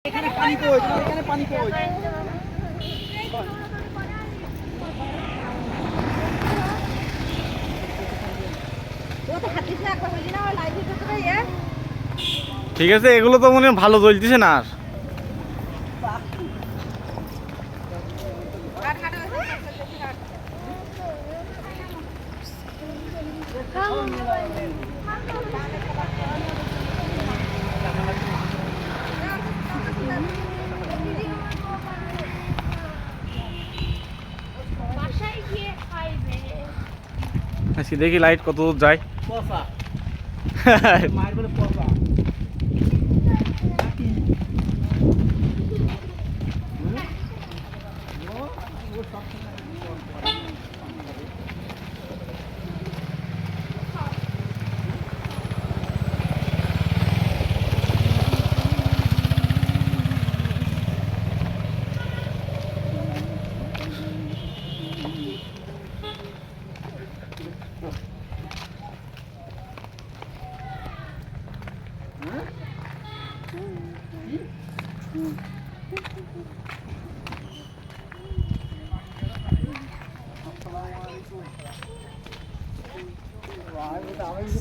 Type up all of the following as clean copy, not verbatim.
এখানে পানি কই, তোমার এখানে পানি কই? ঠিক আছে, এগুলো তো মনে হয় ভালো জ্বলতেছে না আর। আজকে দেখি লাইট কত দূর যায়।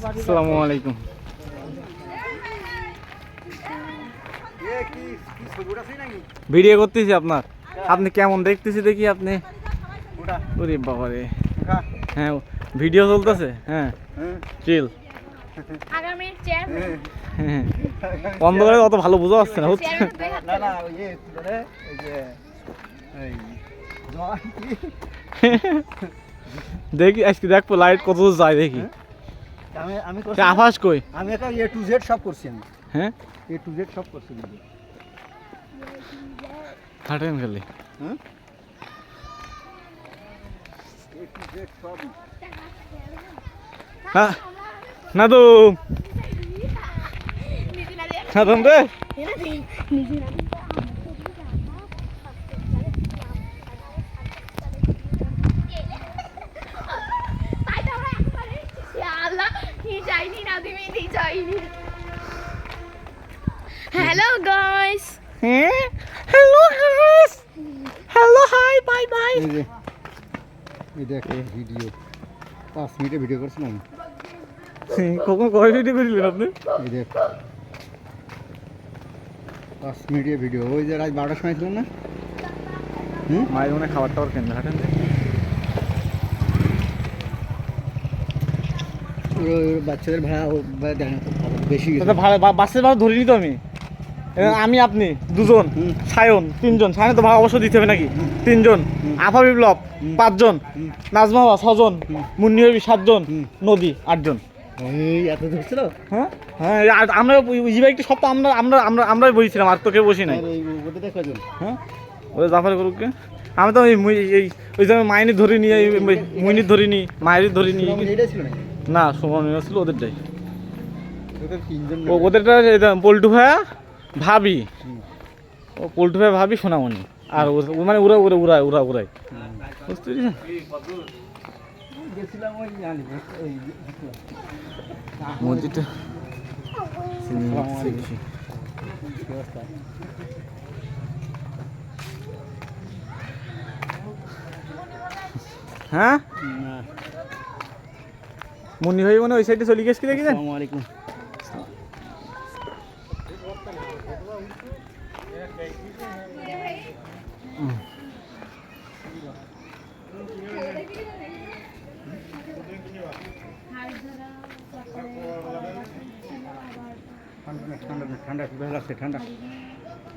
আসসালামু আলাইকুম। ভিডিও করতেছি আপনার, আপনি কেমন দেখতেছি দেখি আপনি। ওরে বাবা রে, হ্যাঁ ভিডিও চলতেছে। হ্যাঁ চিল, অন্ধকারে অত ভালো বোঝা যাচ্ছে না। দেখি আজকে দেখবো লাইট কত দূর যায় দেখি। আমি আভাস কই, আমি একটা A to Z সব করছি আমি। হ্যাঁ A to Z সব করছি কিন্তু। হাঁটেন খালি। হ্যাঁ A to Z সব। হ্যাঁ না তো না তো রে। Hello guys. Hello guys, hello hi bye bye. এই দেখ ভিডিও 5 মিনিটের ভিডিও করছি না আমি। কখন কয় ভিডিও করিলেন আপনি? এই দেখ 5 মিনিটের ভিডিও। ওই যে রাত 12টার সময় ছিলেন না? মায়ের মনে খাবার টাবার কেন হাঁটেন। বাচ্চাদের ভাড়া দেখেন বেশি ভাড়া বাসের ভাড়া ধরিনি তো আমি। আমি আপনি দুজন, সায়ন তিনজন। সায়নে তো ভাড়া অবশ্যই দিতে হবে নাকি? তিনজন, আফা বিপ্লব 5 জন, নাজমা 6 জন, মুন্নি 7 জন, নদী 8 জন। এত ধরছিল। হ্যাঁ হ্যাঁ, আমরা ই বাইকটি সব তো আমরা আমরা আমরা আমরাই বসেছিলাম, আর তো কেউ বসি নাই। হ্যাঁ ওই জাফার করুককে আমি তো ওই যে মাইনি ধরে নিয়ে মুইনির ধরে নি, মায়ের ধরে নি। না সুমন ছিল ওদেরটাই। ওদেরটা পল্টু ভাইয়া ভাবি, ও পল্টু ভাই ভাবি সোনামণি। আর মানে উড়া উড়ে উড়ায় উড়া উড়াই, বুঝতে পেরেছেন? মসজিদটা হ্যাঁ মুন্নি ভাই মানে ওই সাইডে চলে গেছে কি দেখি। আসসালামু আলাইকুম। ঠান্ডা ঠান্ডা ঠান্ডা লাগছে ঠান্ডা।